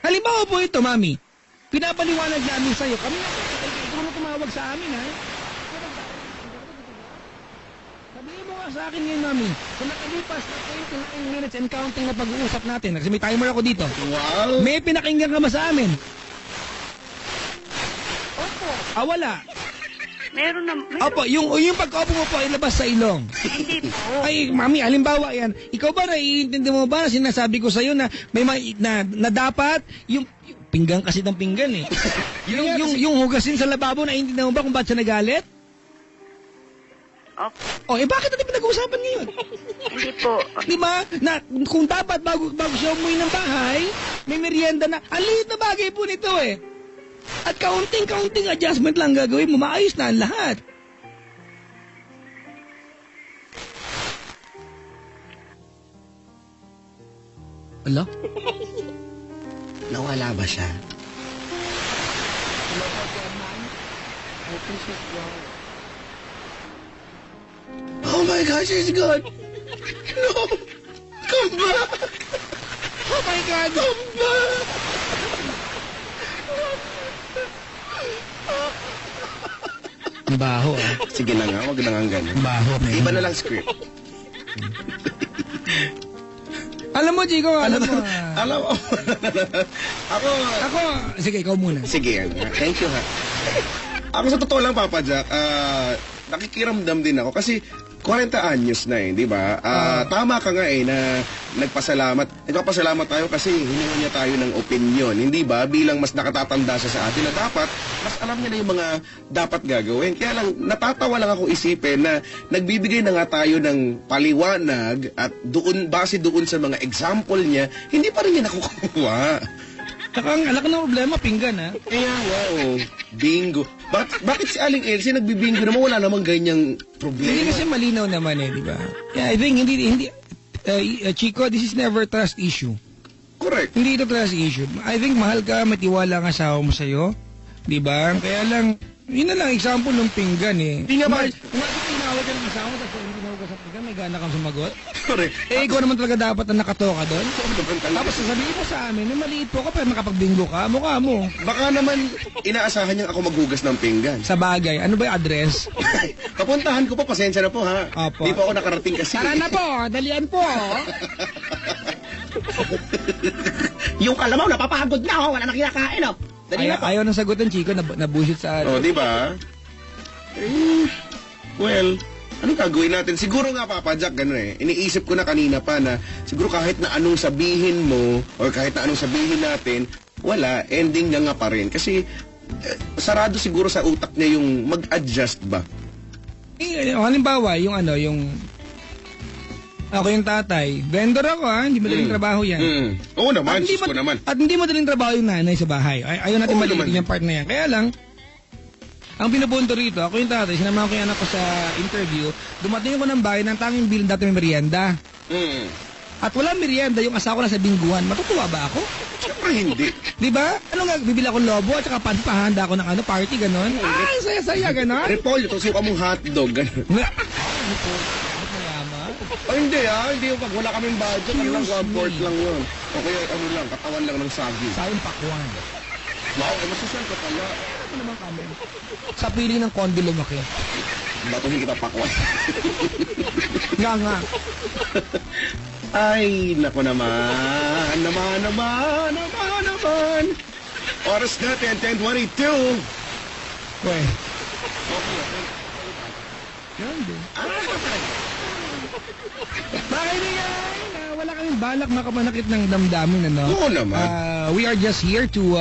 Halimbawa po ito, mami. Pinapaliwanag namin sa'yo. Kami na, ikaw na tumawag sa amin, ha? Sabihin mo nga sa akin ngayon, mami. Kung nakalipas na 29 minutes and counting na pag-uusap natin, kasi may timer ako dito. Wow! May pinakinggan ka ba sa amin? Opo. Wala. Meron na. Opo, yung pagkaupo mo po ay labas sa ilong. Hindi po. Ay, mami, halimbawa yan. Ikaw ba, naiintindi mo ba na sinasabi ko sa'yo na may na dapat yung pinggan kasi ng pinggan eh. yung hugasin sa lababo, naiintindi mo ba kung ba't siya nagalit? Opo. Oh, bakit natin pinag-uusapan ngayon? Hindi po. Di ba? Na, kung dapat bago siya umuwi ng bahay, may merienda na. Ang liit na bagay po nito eh. At kaunting adjustment lang gagawin mo, maayos na ang lahat. Ala? Nawala ba siya? Oh my gosh, she's gone! No! Come back! Oh my God! Come back! Ang baho Sige na nga, wag na nga ganun. Ang baho, man. Iba na lang script. Alam mo, Chico, alam mo. Alam mo, Ako, sige, ikaw muna. sige, thank you ha. Ako sa totoo lang, Papa Jack, nakikiramdam din ako kasi 40 anyos na di ba? Tama ka nga na nagpapasalamat tayo kasi hiningan niya tayo ng opinion, hindi ba? Bilang mas nakatatanda siya sa atin na dapat, mas alam niya na yung mga dapat gagawin. Kaya lang, natatawa lang ako isipin na nagbibigay na nga tayo ng paliwanag at base doon sa mga example niya, hindi pa rin niya nakukuha. Saka ang alak na problema, pinggan ha. Kaya wow, bingo. Bakit si Aling Elsie nagbibingo naman wala namang ganyang problema? Hindi kasi malinaw naman di ba? Yeah, I think hindi Chico, this is never trust issue. Correct. Hindi ito trust issue. I think mahal ka, may tiwala ang asawa mo sa'yo. Di ba? Kaya lang, yun na lang example ng pinggan eh. Hindi nga ba? Kung tinawag ka ng asawa mo, tapos hindi tinawag sa pinggan, may gana kang sumagot. Correct. Ikaw naman talaga dapat na nakatoka doon. Tapos sasabihin mo sa amin, maliit po ka, pero makapag-bingo ka, mukha mo. Baka naman inaasahan niyang ako maghugas ng pinggan. Sa bagay, ano ba yung address? Papuntahan ko po, pasensya na po ha. Apo. Di po ako nakarating kasi. Tara na po, dalian po. Yung kalamaw, napapagod na wala na kinakain Dali na po. Ayaw nang sagutin, Chico, nabusit sa Oh, di ba? Well, Anong gagawin natin? Siguro nga, Papa Jack, gano'n eh. Iniisip ko na kanina pa na siguro kahit na anong sabihin mo or kahit na anong sabihin natin, wala, ending niya nga pa rin. Kasi sarado siguro sa utak niya yung mag-adjust ba? Halimbawa, yung ako yung tatay, vendor ako hindi madaling trabaho yan. Oo naman, sus ko naman. At hindi madaling trabaho yung nanay sa bahay. Ayaw natin maliitin yung part na yan. Kaya lang, ang pinupunto rito, ako yung tatay, sinamahan ko yung anak ko sa interview, dumating ako ng bahay ng tanging bilin dati may merienda. At wala merienda, yung asawa ko na sa bingguhan. Matutuwa ba ako? Siyempre hindi. Di ba? Ano nga, bibili ako lobo at saka pahanda ako ng party, ganon. Ay, saya-saya, ganon. Repolyo, tapos yung kamong hotdog, gano'n. Ay, hindi hindi yung pag wala kaming budget, ano lang, one-fourth lang yun. O kaya ano lang, katawan lang ng saging. Sayang pakwan. Wow, masusunod ka pala. Ano naman kami? Sa piling ng kondo lumaki. Batuhin kita pakwan. Nga. Ay, nako naman. Oras natin, 10:22. Weh. Yan din. Mga kaibigan, wala kaming balak makamanakit ng damdamin, ano? Oo naman. We are just here to,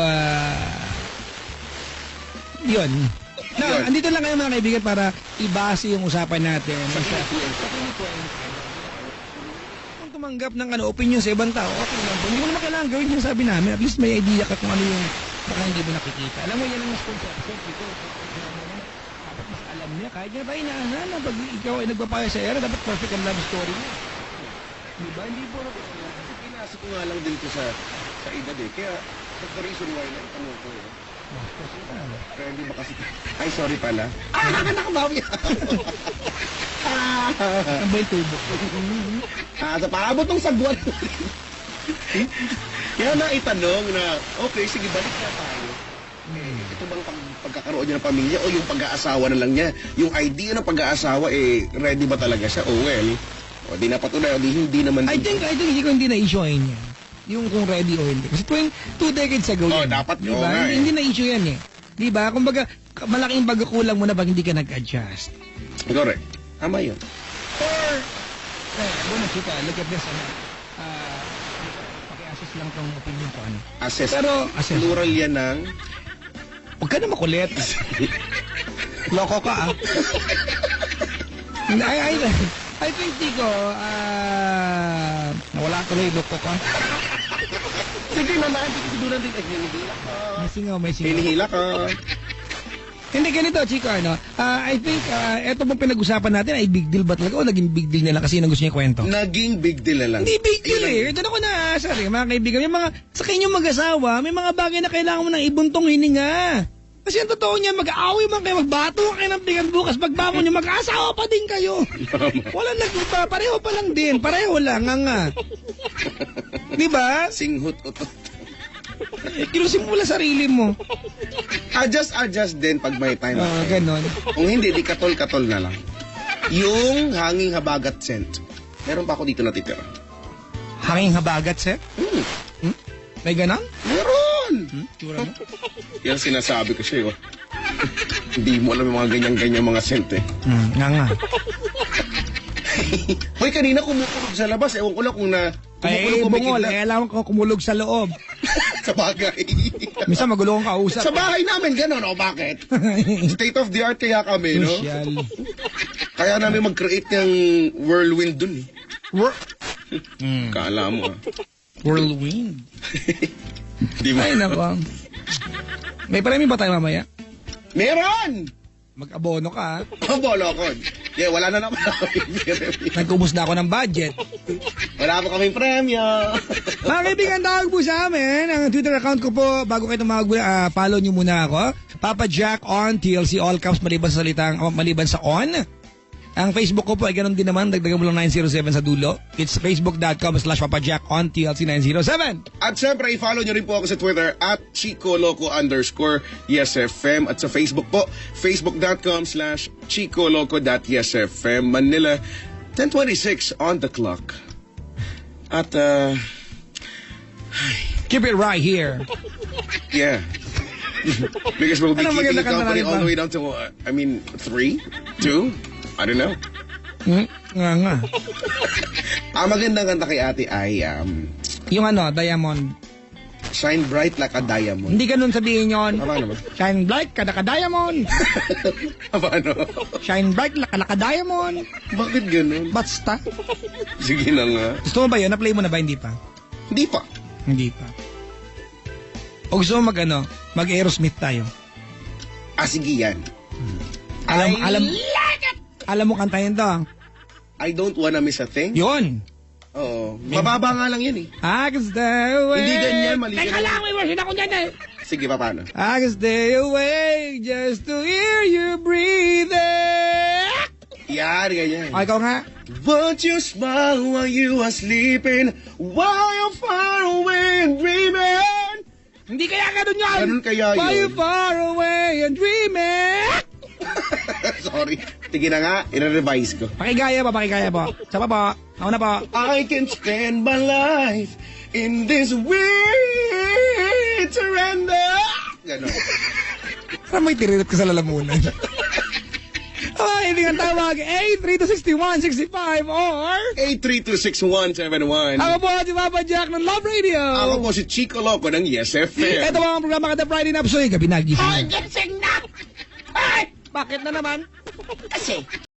yun. Andito lang kayo mga kaibigan para ibase yung usapan natin. Kung tumanggap ng opinion sa ibang tao, okay lang. Hindi mo naman kailangan gawin yung sabi namin. At least may idea ka kung ano yung baka hindi mo nakikita. Alam mo, yan ang misconception. Dapat mas alam niya. Kahit niya tayo inaasahan na pag ikaw ay nagpapaya sa era, dapat perfect ang love story mo. Diba? Hindi po. Pinasok ko nga lang din ko sa edad eh. Kaya, that's the reason why na itanong ko eh. Kaya hindi ba kasi... Ay, sorry pala. Nakabawi ako. Ang ba yung tubo? Sa paabot ng sagwan. Kaya na itanong na, okay, sige, balik na tayo. Ito bang pagkakaroon niya ng pamilya o yung pag-aasawa na lang niya? Yung idea ng pag-aasawa, ready ba talaga siya? Oh, well, o di napatunay, o di hindi naman. I think hindi na-issue niya. Yung kung ready o hindi. Kasi 2 decades ago yan. Dapat diba? Hindi na-issue yan eh. Diba? Kumbaga, malaking pagkukulang mo na pag hindi ka nag-adjust. Correct. Tama yun. Or, bueno, chika, look at this, paki-assess lang tong opinion ko, Assess. Pero, assess. Plural yan ng... Huwag ka na makulit. Loko ka, I think, Tico, nawala tuloy, loko ka. Sige naman, kasi doon natin, hinihila ka. May singaw. Hinihila ka. Hindi, ganito, Chico, I think, eto pong pinag-usapan natin ay big deal ba talaga o naging big deal na lang kasi yun ang gusto niya kwento? Naging big deal na lang. Hindi big deal eh. Doon ako naasar mga kaibigan. May mga, sa kanyang mag-asawa, may mga bagay na kailangan mo ng ibuntong hininga. Kasi ang totoo niya, mag-aaway man kayo, magbato kayo ng tingan bukas, pagbangon niyo, mag-asawa pa din kayo. Walang nagpa, pareho pa lang din, pareho lang, nga. Diba? Singhut-utot. Kilusin mo lang sarili mo. Adjust din pag may time. Ganon. Kung hindi, di katol-katol na lang. Yung hanging habagat scent. Meron pa ako dito natitira. Hanging habagat, sir? May ganon? Meron! Tsura mo? Yan sinasabi ko sa'yo. Hindi mo alam yung mga ganyan-ganyan mga scent eh. Nga. Hoy, kanina kumukulog sa labas. Ewan ko lang kung na... Bungol. Alam ko kumulog sa loob. Sa bagay. Minsan magulo kong kausap. Sa bahay namin, gano'n. O, bakit? State of the art kaya kami, no? Social. Kaya namin mag-create ng whirlwind dun, eh. Kala mo, Whirlwind. Di ba? Ay, nako. May premium ba tayo mamaya? Meron! Mag-abono ka, Ang bolo ko. Yeah, wala na naman kami. Nagkubos na ako ng budget. Wala pa kaming premyo. Mga kaibigan, tawag po sa amin. Ang Twitter account ko po, bago kayo tumawag, follow nyo muna ako. Papa Jack on TLC All Caps maliban sa on. Ang Facebook ko po ay ganun din naman. Dagdagan mo lang 907 sa dulo. It's facebook.com/papajack on TLC 907. At syempre, i-follow nyo rin po ako sa Twitter at ChicoLoco_YesFM. At sa Facebook po, facebook.com/ChicoLoco.YesFM. Manila, 10:26 on the clock. At, Keep it right here. yeah. Because we'll be Ano keeping maganda you company ka na all rin the ba? way down to, 3, 2, I don't know. Nga. Ang magandang kanta kay ate ay Yung diamond. Shine Bright Like a Diamond. Hindi ganun sabihin yon. Paano ba? Shine bright, diamond. Paano? Shine bright, diamond. Bakit ganun? Basta. Sige na nga. Gusto mo ba yun? Na-play mo na ba? Hindi pa. Hindi pa. Hindi pa. O gusto mo mag-Aerosmith tayo? Sige yan. Alam mo kantahin to. I don't wanna miss a thing. Yun. Oo. Mababa nga lang yan eh. I can stay away. Hindi ganyan, mali Teka ganun. lang, may version ako dyan eh. Sige, paano? I can stay away just to hear you breathing. Yan, ganyan. O, ikaw nga. Won't you smile while you are sleeping, while you're far away and dreaming? Hindi kaya ganun yan. Ganun kaya yun. While you're far away and dreaming. Sorry. Sige na nga, i-revise ko. Pakigaya po. Sa pa po. Ako na po. I can spend my life in this weird surrender. Ganon. Parang may tiririp ka sa lalamunan. Hindi kang tawag. 8326165 or 8326171. ako po si Papa Jack ng Love Radio. Ako po si Chico Loco ng Yes FM. Ito po ang programa kada Friday na episode. Gabi nagising na. Gising na! Ay! Bakit na naman? Kasi,